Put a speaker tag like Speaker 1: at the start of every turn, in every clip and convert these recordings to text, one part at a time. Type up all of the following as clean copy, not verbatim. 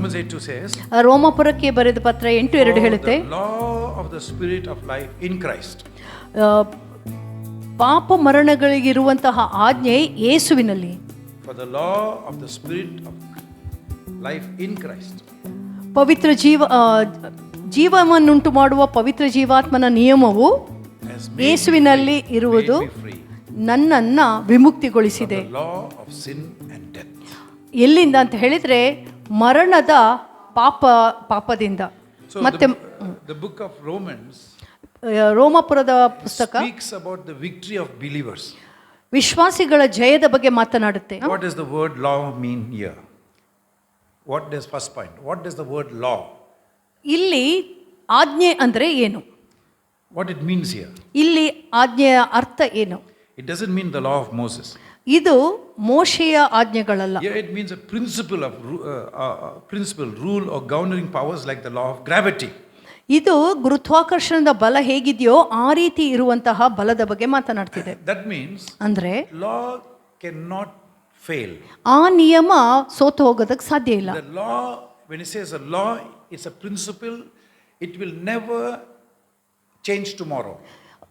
Speaker 1: Romans 8:2 says,
Speaker 2: ರೋಮಾಪುರಕ್ಕೆ ಬರೆದ ಪತ್ರ 8:2 ಹೇಳುತ್ತೆ,
Speaker 1: the law of the spirit of life in Christ.
Speaker 2: ಪಾಪ ಮರಣಗಳಿಗಿರುವಂತಹ ಆಜ್ಞೆ ಯೇಸುವಿನಲ್ಲಿ.
Speaker 1: For the law of the spirit of life in Christ.
Speaker 2: ಪವಿತ್ರ ಜೀವವನ್ನುಂಟು ಮಾಡುವ ಪವಿತ್ರ ಜೀವಾತ್ಮನ ನಿಯಮವು ಯೇಸುವಿನಲ್ಲಿ ಇರುವುದು ನನ್ನನ್ನು ವಿಮುಕ್ತಿಗೊಳಿಸಿದೆ. ಎಲ್ಲಿಂದ ಅಂತ ಹೇಳಿದ್ರೆ ಮರಣದ ಪಾಪದಿಂದ. ಮತ್ತೆ
Speaker 1: the book of Romans
Speaker 2: ರೋಮಾಪುರದ ಪುಸ್ತಕ
Speaker 1: speaks about the victory of believers.
Speaker 2: ವಿಶ್ವಾಸಿಗಳ ಜಯದ ಬಗ್ಗೆ ಮಾತನಾಡುತ್ತೆ.
Speaker 1: What does the word law mean here? What does first point? What does the word law?
Speaker 2: ಇಲ್ಲಿ ಆಜ್ಞೆ ಅಂದ್ರೆ ಏನು?
Speaker 1: What it means here?
Speaker 2: ಇಲ್ಲಿ ಆಜ್ಞೆಯ ಅರ್ಥ ಏನು?
Speaker 1: It doesn't mean the law of Moses.
Speaker 2: ಇದು ಮೋಶೆಯ ಆಜ್ಞೆಗಳಲ್ಲ.
Speaker 1: Here it means a principle, rule or governing powers like the law of gravity.
Speaker 2: ಇದು ಗುರುತ್ವಾಕರ್ಷಣದ ಬಲ ಹೇಗಿದೆಯೋ ಆ ರೀತಿ ಇರುವಂತಹ ಬಲದ ಬಗ್ಗೆ ಮಾತನಾಡ್ತಿದೆ.
Speaker 1: That means
Speaker 2: ಅಂದ್ರೆ
Speaker 1: law cannot fail.
Speaker 2: ಆ ನಿಯಮ ಸೋತು ಹೋಗೋದಕ್ಕೆ ಸಾಧ್ಯ ಇಲ್ಲ.
Speaker 1: The law, when it says a law, it's a principle, it will never change tomorrow.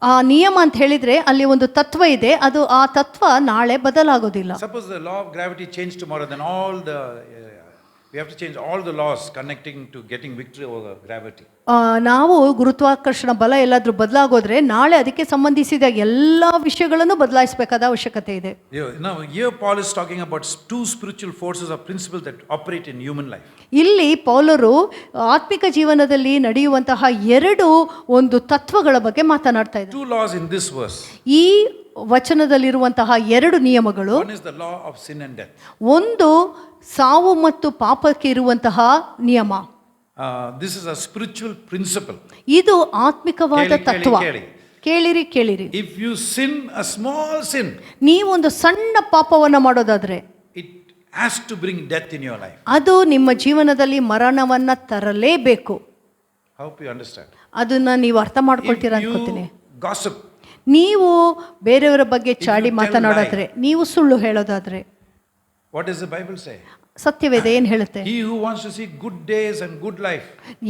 Speaker 2: ಆ ನಿಯಮ ಅಂತ ಹೇಳಿದ್ರೆ ಅಲ್ಲಿ ಒಂದು ತತ್ವ ಇದೆ, ಅದು ಆ ತತ್ವ ನಾಳೆ ಬದಲಾಗೋದಿಲ್ಲ.
Speaker 1: Suppose the law of gravity changed tomorrow, then we have to change all the laws connecting to getting victory over gravity.
Speaker 2: ನಾವು ಗುರುತ್ವಾಕರ್ಷಣ ಬಲ ಎಲ್ಲಾದ್ರೂ ಬದಲಾಗೋದ್ರೆ ನಾಳೆ ಅದಕ್ಕೆ ಸಂಬಂಧಿಸಿದ ಎಲ್ಲಾ ವಿಷಯಗಳನ್ನು ಬದಲಾಯಿಸಬೇಕಾದ ಅವಶ್ಯಕತೆ ಇದೆ.
Speaker 1: Now here Paul is talking about two spiritual forces or principles that operate in human life.
Speaker 2: ಇಲ್ಲಿ ಪೌಲರು ಆತ್ಮಿಕ ಜೀವನದಲ್ಲಿ ನಡೆಯುವಂತಹ ಎರಡು ಒಂದು ತತ್ವಗಳ ಬಗ್ಗೆ ಮಾತನಾಡ್ತಾ ಇದ್ದಾರೆ.
Speaker 1: Two laws in this verse.
Speaker 2: ಈ ವಚನದಲ್ಲಿರುವಂತಹ ಎರಡು ನಿಯಮಗಳು,
Speaker 1: one is the law of sin and death.
Speaker 2: ಒಂದು ಸಾವು ಮತ್ತು ಪಾಪಕ್ಕೆ ಇರುವಂತಹ ನಿಯಮ.
Speaker 1: This is a spiritual principle.
Speaker 2: ಇದು ಆತ್ಮಿಕವಾದ ತತ್ವ. ಕೇಳಿರಿ.
Speaker 1: If you sin a small sin,
Speaker 2: ನೀವೊಂದು ಸಣ್ಣ ಪಾಪವನ್ನು ಮಾಡೋದಾದ್ರೆ
Speaker 1: it has to bring death in your life.
Speaker 2: ಅದು ನಿಮ್ಮ ಜೀವನದಲ್ಲಿ ಮರಣವನ್ನ ತರಲೇಬೇಕು.
Speaker 1: Hope you understand.
Speaker 2: ಅದನ್ನ ನೀವು ಅರ್ಥ ಮಾಡ್ಕೊಳ್ತೀರಾ ಅನ್ಕೋತೀನಿ.
Speaker 1: Gossip,
Speaker 2: ನೀವು ಬೇರೆಯವರ ಬಗ್ಗೆ ಚಾಡಿ ಮಾತನಾಡೋದಾದ್ರೆ, ನೀವು ಸುಳ್ಳು ಹೇಳೋದಾದ್ರೆ,
Speaker 1: what does the Bible say?
Speaker 2: ಸತ್ಯವೇದ ಏನ್ ಹೇಳುತ್ತೆ?
Speaker 1: He who wants to see good days and good life.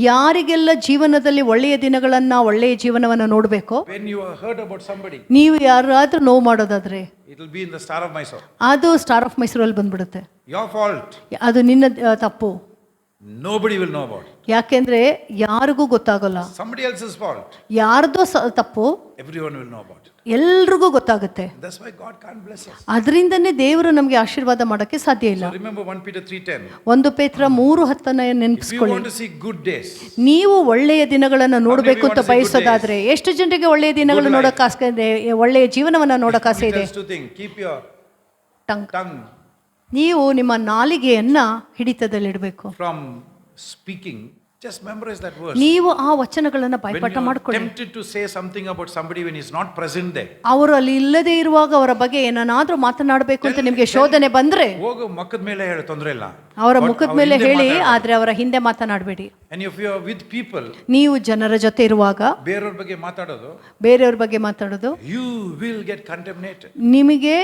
Speaker 2: ಯಾರಿಗೆಲ್ಲ ಜೀವನದಲ್ಲಿ ಒಳ್ಳೆಯ ದಿನಗಳನ್ನ ಒಳ್ಳೆಯ ಜೀವನವನ್ನ ನೋಡಬೇಕು,
Speaker 1: when you heard about somebody,
Speaker 2: ನೀವು ಯಾರಾದ್ರೂ ನೋವು ಮಾಡೋದಾದ್ರೆ
Speaker 1: it will be in the Star of Mysore.
Speaker 2: ಅದು ಸ್ಟಾರ್ ಆಫ್ ಮೈಸೂರಲ್ಲಿ ಬಂದ್ಬಿಡುತ್ತೆ.
Speaker 1: Your fault.
Speaker 2: ಅದು ನಿನ್ನ ತಪ್ಪು.
Speaker 1: Nobody will know about it.
Speaker 2: ಯಾಕೆಂದ್ರೆ ಯಾರಿಗೂ ಗೊತ್ತಾಗಲ್ಲ.
Speaker 1: Somebody else's fault.
Speaker 2: ಯಾರ್ದೋ ತಪ್ಪು
Speaker 1: Everyone will know about it.
Speaker 2: ಎಲ್ರಿಗೂ ಗೊತ್ತಾಗುತ್ತೆ.
Speaker 1: That's why God can't bless us.
Speaker 2: ಅದರಿಂದನೇ ದೇವರು ನಮಗೆ ಆಶೀರ್ವಾದ ಮಾಡಕ್ಕೆ ಸಾಧ್ಯ ಇಲ್ಲ.
Speaker 1: So remember 1 Peter 3:10.
Speaker 2: 1 ಪೇತ್ರ 3:10 ನೆನಪಿಸಿಕೊಳ್ಳಿ.
Speaker 1: If you want to see good days,
Speaker 2: ನೀವು ಒಳ್ಳೆಯ ದಿನಗಳನ್ನು ನೋಡಬೇಕು ಅಂತ ಬಯಸೋದಾದ್ರೆ, ಎಷ್ಟು ಜನರಿಗೆ ಒಳ್ಳೆಯ ದಿನಗಳನ್ನು ನೋಡಕ್ಕೆ ಆಸೆ ಇದೆ, ಒಳ್ಳೆಯ ಜೀವನವನ್ನ ನೋಡಕ್ಕೆ ಆಸೆ ಇದೆ?
Speaker 1: keep your tongue.
Speaker 2: ನೀವು ನಿಮ್ಮ ನಾಲಿಗೆಯನ್ನ ಹಿಡಿತದಲ್ಲಿಡಬೇಕು.
Speaker 1: From speaking, just memorize that verse.
Speaker 2: ನೀವು ಆ ವಚನಗಳನ್ನು ಬಾಯ್ಪಾಠ ಮಾಡ್ಕೊಳ್ಳಿ.
Speaker 1: Tempted to say something about somebody when he's not present there.
Speaker 2: ಅವರು ಅಲ್ಲಿ ಇಲ್ಲದೆ ಇರುವಾಗ ಅವರ ಬಗ್ಗೆ ಏನಾದ್ರೂ ಮಾತನಾಡಬೇಕು ಅಂತ ನಿಮಗೆ ಶೋಧನೆ ಬಂದ್ರೆ,
Speaker 1: ಹೋಗು ಮುಖದ ಮೇಲೆ ಹೇಳು, ತೊಂದರೆ ಇಲ್ಲ.
Speaker 2: ಅವರ ಮುಖದ ಮೇಲೆ ಹೇಳಿ, ಆದ್ರೆ ಅವರ ಹಿಂದೆ ಮಾತನಾಡಬೇಡಿ.
Speaker 1: And if you are with people,
Speaker 2: ನೀವು ಜನರ ಜೊತೆ ಇರುವಾಗ
Speaker 1: ಬೇರೆಯವರ ಬಗ್ಗೆ ಮಾತಾಡೋದು, you will get contaminated.
Speaker 2: ನಿಮಗೆ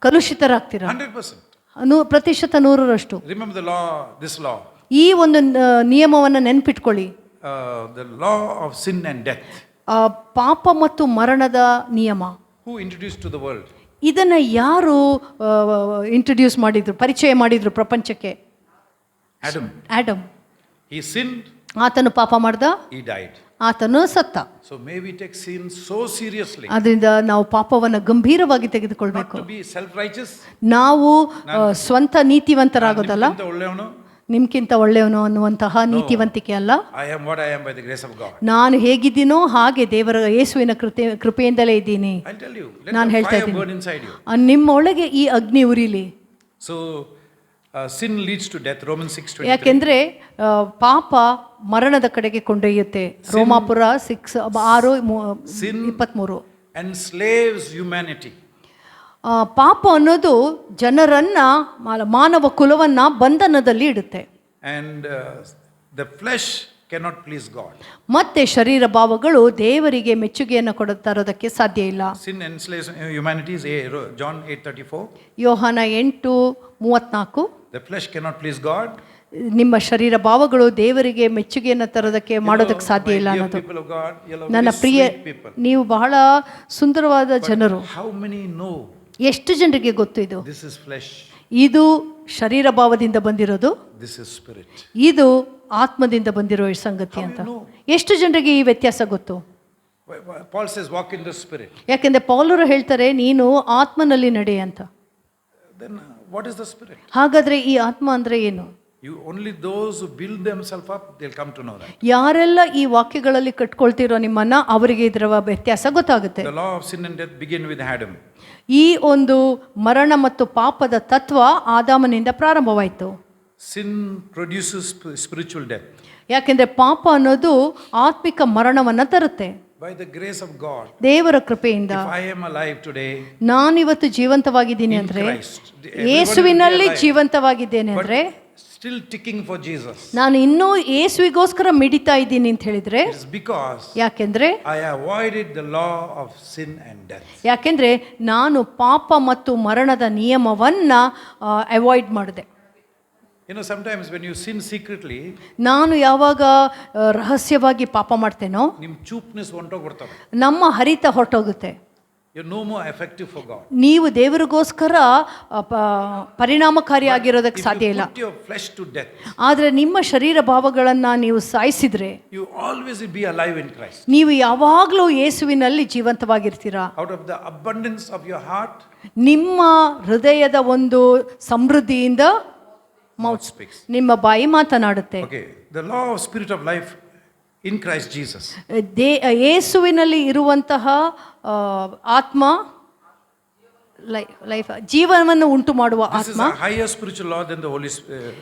Speaker 2: ಕಲುಷಿತರಾಗ್ತೀರಾ
Speaker 1: 100%.
Speaker 2: 100%.
Speaker 1: Remember the law, this law.
Speaker 2: ಈ ಒಂದು ನಿಯಮವನ್ನು ನೆನಪಿಟ್ಕೊಳ್ಳಿ.
Speaker 1: The law of sin and death.
Speaker 2: ಪಾಪ ಮತ್ತು ಮರಣದ ನಿಯಮ.
Speaker 1: Who introduced to the world?
Speaker 2: ಇದನ್ನ ಯಾರು ಇಂಟ್ರೊಡ್ಯೂಸ್ ಮಾಡಿದ್ರು, ಪರಿಚಯ ಮಾಡಿದ್ರು ಪ್ರಪಂಚಕ್ಕೆ? Adam.
Speaker 1: He sinned.
Speaker 2: ಆತನು ಪಾಪ ಮಾಡ್ದ.
Speaker 1: He died.
Speaker 2: ಆತನು ಸತ್ತ.
Speaker 1: So may we take sin so seriously.
Speaker 2: ಅದರಿಂದ ನಾವು ಪಾಪವನ್ನು ಗಂಭೀರವಾಗಿ ತೆಗೆದುಕೊಳ್ಬೇಕು.
Speaker 1: Not to be self-righteous.
Speaker 2: ನಾವು ಸ್ವಂತ ನೀತಿವಂತರಾಗೋದಲ್ಲ, ನಿಮ್ಗಿಂತ ಒಳ್ಳೆಯವನು ಅನ್ನುವಂತಹ ನೀತಿವಂತಿಕೆ ಅಲ್ಲ.
Speaker 1: I am what I am by the grace of God.
Speaker 2: ನಾನು ಹೇಗಿದ್ದೀನೋ ಹಾಗೆ ದೇವರ ಯೇಸುವಿನ ಕೃಪೆಯಿಂದಲೇ ಇದ್ದೀನಿ.
Speaker 1: I'll tell you.
Speaker 2: ನಾನು ಹೇಳ್ತಾ
Speaker 1: ಇದ್ದೀನಿ,
Speaker 2: ನಿಮ್ಮ ಒಳಗೆ ಈ ಅಗ್ನಿ ಉರಿಲಿ.
Speaker 1: So sin leads to death. Romans 6:23.
Speaker 2: ಯಾಕೆಂದ್ರೆ ಪಾಪ ಮರಣದ ಕಡೆಗೆ ಕೊಂಡೊಯ್ಯುತ್ತೆ. ರೋಮಾಪುರ 6:23.
Speaker 1: enslaves humanity.
Speaker 2: ಪಾಪ ಅನ್ನೋದು ಜನರನ್ನ, ಮಾನವ ಕುಲವನ್ನ ಬಂಧನದಲ್ಲಿ ಇಡುತ್ತೆ.
Speaker 1: And the flesh cannot please God.
Speaker 2: ಮತ್ತೆ ಶರೀರ ಭಾವಗಳು ದೇವರಿಗೆ ಮೆಚ್ಚುಗೆಯನ್ನು ತರೋದಕ್ಕೆ ಸಾಧ್ಯ ಇಲ್ಲ.
Speaker 1: Sin enslaves humanity is John 8:34.
Speaker 2: ಯೋಹಾನ 8:34.
Speaker 1: The flesh cannot please God.
Speaker 2: ನಿಮ್ಮ ಶರೀರ ಭಾವಗಳು ದೇವರಿಗೆ ಮೆಚ್ಚುಗೆಯನ್ನು ತರೋದಕ್ಕೆ ಮಾಡೋದಕ್ಕೆ ಸಾಧ್ಯ ಇಲ್ಲ
Speaker 1: My dear
Speaker 2: ಅನ್ನೋದು.
Speaker 1: people of God, you are
Speaker 2: ನನ್ನ
Speaker 1: very
Speaker 2: ಪ್ರಿಯ,
Speaker 1: sweet people.
Speaker 2: ನೀವು ಬಹಳ ಸುಂದರವಾದ ಜನರು.
Speaker 1: How many know
Speaker 2: ಎಷ್ಟು ಜನರಿಗೆ ಗೊತ್ತು ಇದು?
Speaker 1: this is flesh,
Speaker 2: ಇದು ಶರೀರ ಭಾವದಿಂದ ಬಂದಿರೋದು,
Speaker 1: this is spirit?
Speaker 2: ಇದು ಆತ್ಮದಿಂದ ಬಂದಿರೋ ಈ ಸಂಗತಿ ಅಂತ. ಎಷ್ಟು ಜನರಿಗೆ ಈ ವ್ಯತ್ಯಾಸ ಗೊತ್ತು?
Speaker 1: Paul says walk in the spirit.
Speaker 2: ಯಾಕೆಂದ್ರೆ ಪೌಲರು ಹೇಳ್ತಾರೆ ನೀನು ಆತ್ಮನಲ್ಲಿ ನಡೆ ಅಂತ.
Speaker 1: Then what is the spirit?
Speaker 2: ಹಾಗಾದ್ರೆ ಈ ಆತ್ಮ ಅಂದ್ರೆ ಏನು?
Speaker 1: You only those who build themselves up, they'll come to know that.
Speaker 2: ಯಾರೆಲ್ಲ ಈ ವಾಕ್ಯಗಳಲ್ಲಿ ಕಟ್ಕೊಳ್ತಿರೋ ನಿಮ್ಮನ್ನ, ಅವರಿಗೆ ಇದರ ವ್ಯತ್ಯಾಸ ಗೊತ್ತಾಗುತ್ತೆ.
Speaker 1: The law of sin and death begin with Adam.
Speaker 2: ಈ ಒಂದು ಮರಣ ಮತ್ತು ಪಾಪದ ತತ್ವ ಆದಾಮನಿಂದ ಪ್ರಾರಂಭವಾಯಿತು.
Speaker 1: Sin produces spiritual death.
Speaker 2: ಯಾಕೆಂದ್ರೆ ಪಾಪ ಅನ್ನೋದು ಆತ್ಮಿಕ ಮರಣವನ್ನ ತರುತ್ತೆ.
Speaker 1: By the grace of God,
Speaker 2: ದೇವರ ಕೃಪೆಯಿಂದ
Speaker 1: if I am alive today,
Speaker 2: ನಾನಿವತ್ತು ಜೀವಂತವಾಗಿದ್ದೀನಿ
Speaker 1: in
Speaker 2: ಅಂದ್ರೆ,
Speaker 1: Christ, everyone will
Speaker 2: ಯೇಸುವಿನಲ್ಲಿ
Speaker 1: be alive,
Speaker 2: ಜೀವಂತವಾಗಿದ್ದೇನೆ
Speaker 1: but
Speaker 2: ಅಂದ್ರೆ,
Speaker 1: still ticking for Jesus.
Speaker 2: ನಾನು ಇನ್ನೂ ಯೇಸುವಿಗೋಸ್ಕರ ಮಿಡಿತಾ ಇದ್ದೀನಿ ಅಂತ ಹೇಳಿದ್ರೆ,
Speaker 1: It is because
Speaker 2: ಯಾಕೆಂದ್ರೆ
Speaker 1: I avoided the law of sin and death.
Speaker 2: ಯಾಕೆಂದ್ರೆ ನಾನು ಪಾಪ ಮತ್ತು ಮರಣದ ನಿಯಮವನ್ನ ಅವಾಯ್ಡ್ ಮಾಡಿದೆ.
Speaker 1: You know, sometimes when you sin secretly,
Speaker 2: ನಾನು ಯಾವಾಗ ರಹಸ್ಯವಾಗಿ ಪಾಪ ಮಾಡ್ತೇನೋ,
Speaker 1: ನಿಮ್ ಚೂಪ್ನೆಸ್ ಹೊಂಟೋಗ್ಬಿಡ್ತವೆ.
Speaker 2: ನಮ್ಮ ಹರಿತ ಹೊರಟೋಗುತ್ತೆ.
Speaker 1: You're no more effective for God.
Speaker 2: ನೀವು ದೇವರಿಗೋಸ್ಕರ ಪರಿಣಾಮಕಾರಿಯಾಗಿರೋದಕ್ಕೆ
Speaker 1: If
Speaker 2: ಸಾಧ್ಯ
Speaker 1: you
Speaker 2: ಇಲ್ಲ.
Speaker 1: put your flesh to death,
Speaker 2: ಆದರೆ ನಿಮ್ಮ ಶರೀರ ಭಾವಗಳನ್ನ ನೀವು ಸಾಯಿಸಿದ್ರೆ,
Speaker 1: you always will be alive in Christ.
Speaker 2: ನೀವು ಯಾವಾಗಲೂ ಯೇಸುವಿನಲ್ಲಿ ಜೀವಂತವಾಗಿರ್ತೀರಾ.
Speaker 1: Out of the abundance of your heart,
Speaker 2: ನಿಮ್ಮ ಹೃದಯದ ಒಂದು ಸಮೃದ್ಧಿಯಿಂದ
Speaker 1: mouth speaks.
Speaker 2: ನಿಮ್ಮ ಬಾಯಿ ಮಾತನಾಡುತ್ತೆ.
Speaker 1: Okay, the law of spirit of life in Christ Jesus.
Speaker 2: ಯೇಸುವಿನಲ್ಲಿ ಇರುವಂತಹ ಆತ್ಮ, ಲೈಫ್ ಜೀವನವನ್ನು ಉಂಟು ಮಾಡುವ
Speaker 1: This is
Speaker 2: ಆತ್ಮ,
Speaker 1: a higher spiritual law than the Holy Spirit.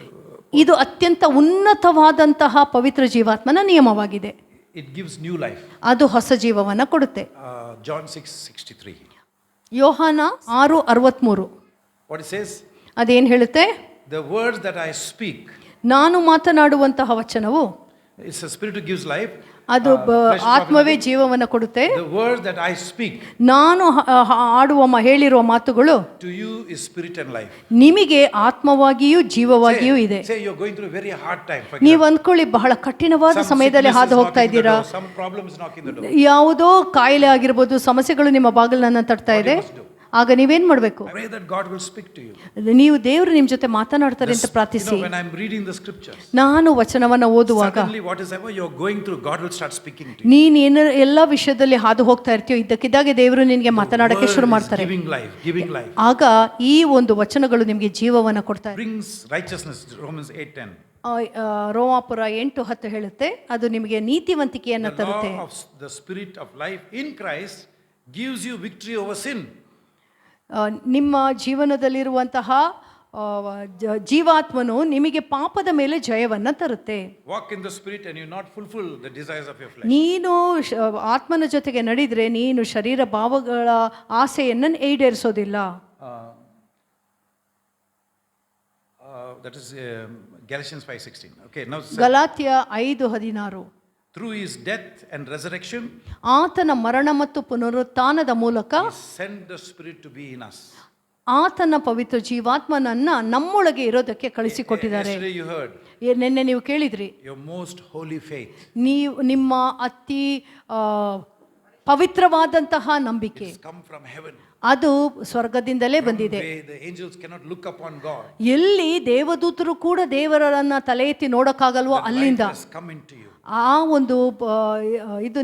Speaker 2: ಇದು ಅತ್ಯಂತ ಉನ್ನತವಾದಂತಹ ಪವಿತ್ರ ಜೀವಾತ್ಮನ ನಿಯಮವಾಗಿದೆ.
Speaker 1: It gives new life.
Speaker 2: ಅದು ಹೊಸ ಜೀವವನ್ನು ಕೊಡುತ್ತೆ.
Speaker 1: John 6:63.
Speaker 2: ಯೋಹಾನ 6:63.
Speaker 1: What it says?
Speaker 2: ಅದೇನು ಹೇಳುತ್ತೆ?
Speaker 1: The words that I speak.
Speaker 2: ನಾನು ಮಾತನಾಡುವಂತಹ ವಚನವು,
Speaker 1: It's a spirit who gives life.
Speaker 2: ಅದು ಆತ್ಮವೇ ಜೀವವನ್ನು ಕೊಡುತ್ತೆ.
Speaker 1: The words that I speak
Speaker 2: ನಾನು ಹೇಳಿರುವ ಮಾತುಗಳು
Speaker 1: to you is spirit and life.
Speaker 2: ನಿಮಗೆ ಆತ್ಮವಾಗಿಯೂ ಜೀವವಾಗಿಯೂ ಇದೆ.
Speaker 1: Say you're going through a very hard time. For
Speaker 2: ನೀವು ಅಂದ್ಕೊಳ್ಳಿ, ಬಹಳ ಕಠಿಣವಾದ ಸಮಯದಲ್ಲಿ ಹಾದು ಹೋಗ್ತಾ ಇದ್ದೀರಾ.
Speaker 1: Some problem is knocking the door.
Speaker 2: ಯಾವುದೋ ಕಾಯಿಲೆ ಆಗಿರ್ಬೋದು, ಸಮಸ್ಯೆಗಳು ನಿಮ್ಮ ಬಾಗಿಲನ್ನ ತಟ್ತಾ ಇದೆ. ಆಗ ನೀವೇನ್ ಮಾಡಬೇಕು?
Speaker 1: Pray that God will speak to you.
Speaker 2: ನೀವು ದೇವರು ನಿಮ್ಮ ಜೊತೆ ಮಾತನಾಡ್ತಾರೆ ಅಂತ ಪ್ರಾರ್ಥಿಸಿ.
Speaker 1: When I'm reading the scriptures,
Speaker 2: ನಾನು ವಚನವನ್ನ ಓದುವಾಗ
Speaker 1: suddenly whatever you're going through, God will start speaking to you.
Speaker 2: ನೀನು ಎಲ್ಲ ವಿಷಯದಲ್ಲಿ ಹಾದು ಹೋಗ್ತಾ ಇರ್ತೀಯೋ, ಇದ್ದಕ್ಕಿದ್ದಾಗೆ ದೇವರು ನಿನಗೆ ಮಾತನಾಡಕ್ಕೆ ಶುರು ಮಾಡ್ತಾರೆ.
Speaker 1: Giving life.
Speaker 2: ಆಗ ಈ ಒಂದು ವಚನಗಳು ನಿಮಗೆ ಜೀವವನ್ನ ಕೊಡ್ತಾರೆ.
Speaker 1: Brings righteousness. Romans 8:10.
Speaker 2: ರೋಮಾಪುರ 8:10 ಹೇಳುತ್ತೆ, ಅದು ನಿಮಗೆ ನೀತಿವಂತಿಕೆಯನ್ನ
Speaker 1: The
Speaker 2: ತರುತ್ತೆ.
Speaker 1: law of the spirit of life in Christ gives you victory over sin.
Speaker 2: ನಿಮ್ಮ ಜೀವನದಲ್ಲಿರುವಂತಹ ಜೀವಾತ್ಮನು ನಿಮಗೆ ಪಾಪದ ಮೇಲೆ ಜಯವನ್ನ ತರುತ್ತೆ.
Speaker 1: Walk in the spirit and you not fulfill the desires of your flesh.
Speaker 2: ನೀನು ಆತ್ಮನ ಜೊತೆಗೆ ನಡೆದ್ರೆ ನೀನು ಶರೀರ ಭಾವಗಳ ಆಸೆಯನ್ನು ಈಡೇರಿಸೋದಿಲ್ಲ.
Speaker 1: That is Galatians 5:16. Okay, now
Speaker 2: Galatia 5:16.
Speaker 1: Through his death and resurrection,
Speaker 2: ಆತನ ಮರಣ ಮತ್ತು ಪುನರುತ್ಥಾನದ ಮೂಲಕ
Speaker 1: he sent the spirit to be in us.
Speaker 2: ಆತನ ಪವಿತ್ರ ಜೀವಾತ್ಮನನ್ನ ನಮ್ಮೊಳಗೆ ಇರೋದಕ್ಕೆ ಕಳಿಸಿಕೊಟ್ಟಿದ್ದಾರೆ.
Speaker 1: Yesterday you heard.
Speaker 2: ನಿನ್ನೆ ನೀವು ಕೇಳಿದ್ರಿ,
Speaker 1: Your most holy faith.
Speaker 2: ನಿಮ್ಮ ಅತಿ ಪವಿತ್ರವಾದಂತಹ ನಂಬಿಕೆ
Speaker 1: It's come from heaven.
Speaker 2: ಅದು ಸ್ವರ್ಗದಿಂದಲೇ ಬಂದಿದೆ.
Speaker 1: The angels cannot look upon God.
Speaker 2: ಎಲ್ಲಿ ದೇವದೂತರು ಕೂಡ ದೇವರನ್ನ ತಲೆ ಎತ್ತಿ ನೋಡಕ್ಕಾಗಲ್ವೋ ಅಲ್ಲಿಂದ
Speaker 1: Has come into you.
Speaker 2: ಆ ಒಂದು ಇದು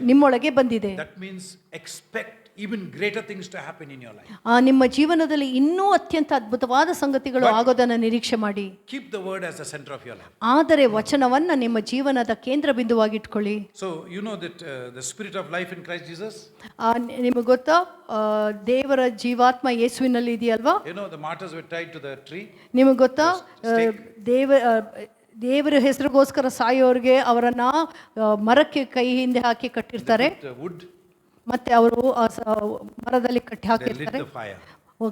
Speaker 2: ನಿಮ್ಮೊಳಗೆ ಬಂದಿದೆ.
Speaker 1: That means expect even greater things to happen in your life.
Speaker 2: ನಿಮ್ಮ ಜೀವನದಲ್ಲಿ ಇನ್ನೂ ಅತ್ಯಂತ ಅದ್ಭುತವಾದ ಸಂಗತಿಗಳು ಆಗೋದನ್ನ ನಿರೀಕ್ಷೆ ಮಾಡಿ.
Speaker 1: Keep the word as the center of your life.
Speaker 2: ಆದರೆ ವಚನವನ್ನ ನಿಮ್ಮ ಜೀವನದ ಕೇಂದ್ರ ಬಿಂದುವಾಗಿ ಇಟ್ಕೊಳ್ಳಿ.
Speaker 1: So you know that the spirit of life in Christ Jesus.
Speaker 2: ನಿಮಗೆ ಗೊತ್ತಾ, ದೇವರ ಜೀವಾತ್ಮ ಯೇಸುವಿನಲ್ಲಿ ಇದೆಯಲ್ವಾ?
Speaker 1: You know the martyrs were tied to the tree.
Speaker 2: ನಿಮಗೆ ಗೊತ್ತಾ, ದೇವರ ಹೆಸರಿಗೋಸ್ಕರ ಸಾಯೋರಿಗೆ ಅವರನ್ನ ಮರಕ್ಕೆ ಕೈ ಹಿಂದೆ ಹಾಕಿ ಕಟ್ಟಿರ್ತಾರೆ.
Speaker 1: Wood.
Speaker 2: ಮತ್ತೆ ಅವರು ಮರದಲ್ಲಿ ಕಟ್ಟಿ ಹಾಕಿರ್ತಾರೆ.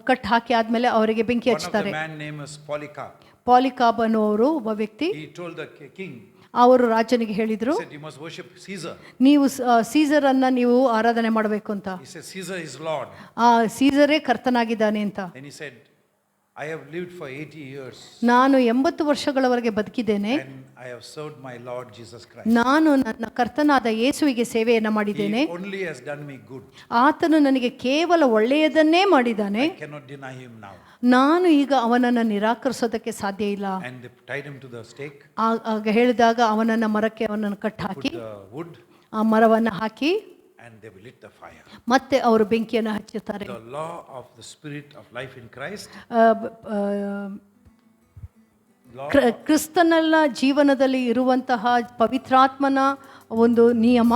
Speaker 2: ಕಟ್ಟಿ ಹಾಕಿ ಆದ್ಮೇಲೆ ಅವರಿಗೆ ಬೆಂಕಿ ಹಚ್ತಾರೆ. ಪಾಲಿಕಾಬ್ ಅನ್ನುವರು ಒಬ್ಬ ವ್ಯಕ್ತಿ, ಅವರು ರಾಜನಿಗೆ ಹೇಳಿದ್ರು, ನೀವು ಸೀಸರ್ ಅನ್ನ ನೀವು ಆರಾಧನೆ ಮಾಡಬೇಕು ಅಂತ. ಸೀಸರೇ ಕರ್ತನಾಗಿದ್ದಾನೆ ಅಂತ.
Speaker 1: I have lived for 80 years
Speaker 2: ನಾನು 80 ವರ್ಷಗಳವರೆಗೆ ಬದುಕಿದ್ದೇನೆ.
Speaker 1: and I have served my Lord Jesus Christ.
Speaker 2: ನಾನು ನನ್ನ ಕರ್ತನಾದ ಯೇಸುವಿಗೆ ಸೇವೆಯನ್ನು ಮಾಡಿದ್ದೇನೆ.
Speaker 1: He only has done me good.
Speaker 2: ಆತನು ನನಗೆ ಕೇವಲ ಒಳ್ಳೆಯದನ್ನೇ ಮಾಡಿದ್ದಾನೆ.
Speaker 1: I cannot deny him now.
Speaker 2: ನಾನು ಈಗ ಅವನನ್ನು ನಿರಾಕರಿಸೋದಕ್ಕೆ ಸಾಧ್ಯ ಇಲ್ಲ.
Speaker 1: And they tied him to the stake,
Speaker 2: ಆಗ ಹೇಳಿದಾಗ ಅವನನ್ನು ಕಟ್ಟಿ
Speaker 1: put
Speaker 2: ಹಾಕಿ
Speaker 1: the wood,
Speaker 2: ಆ ಮರವನ್ನು ಹಾಕಿ
Speaker 1: and they will lit the fire.
Speaker 2: ಮತ್ತೆ ಅವರು ಬೆಂಕಿಯನ್ನು ಹಚ್ಚುತ್ತಾರೆ.
Speaker 1: The law of the spirit of life in Christ, law
Speaker 2: ಕ್ರಿಸ್ತನಲ್ಲ ಜೀವನದಲ್ಲಿ ಇರುವಂತಹ ಪವಿತ್ರಾತ್ಮನ ಒಂದು ನಿಯಮ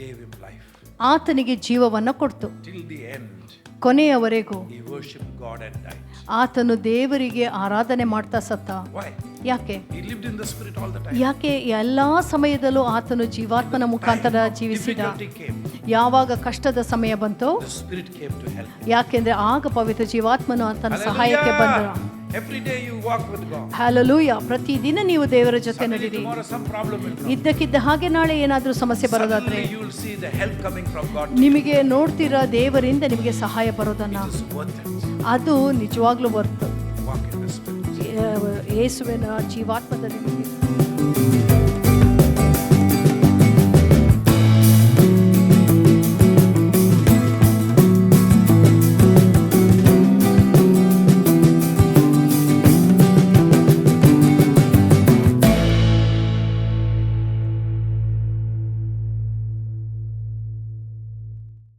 Speaker 1: gave him life.
Speaker 2: ಆತನಿಗೆ ಜೀವವನ್ನು ಕೊಡ್ತು.
Speaker 1: Till the end,
Speaker 2: ಕೊನೆಯವರೆಗೂ
Speaker 1: he worshipped God and died.
Speaker 2: ಆತನು ದೇವರಿಗೆ ಆರಾಧನೆ ಮಾಡ್ತಾ ಸತ್ತ.
Speaker 1: Why?
Speaker 2: ಯಾಕೆ?
Speaker 1: He lived in the spirit all the time.
Speaker 2: ಯಾಕೆ ಎಲ್ಲಾ ಸಮಯದಲ್ಲೂ ಆತನು ಜೀವಾತ್ಮನ ಮುಖಾಂತರ ಜೀವಿಸಿದ.
Speaker 1: Difficulty came,
Speaker 2: ಯಾವಾಗ ಕಷ್ಟದ ಸಮಯ ಬಂತು,
Speaker 1: the spirit came to help.
Speaker 2: ಯಾಕೆಂದ್ರೆ ಆಗ ಪವಿತ್ರ ಜೀವಾತ್ಮನು ಆತನ ಸಹಾಯಕ್ಕೆ ಬಂದ.
Speaker 1: Every day you walk with God.
Speaker 2: Hallelujah. ಪ್ರತಿದಿನ ನೀವು ದೇವರ ಜೊತೆ ನಡೀರಿ.
Speaker 1: Tomorrow some problem will come.
Speaker 2: ಇದ್ದಕ್ಕಿದ್ದ ಹಾಗೆ ನಾಳೆ ಏನಾದರೂ ಸಮಸ್ಯೆ ಬರೋದಾದ್ರೆ
Speaker 1: Suddenly you will see the help coming from God.
Speaker 2: ನಿಮಗೆ ನೋಡ್ತೀರಾ ದೇವರಿಂದ ನಿಮಗೆ ಸಹಾಯ ಬರೋದನ್ನ.
Speaker 1: It is worth it.
Speaker 2: ಅದು ನಿಜವಾಗ್ಲೂ worth.
Speaker 1: Walk in the spirit.
Speaker 2: ಯೇಸುವಿನ ಜೀವಾತ್ಮದಲ್ಲಿ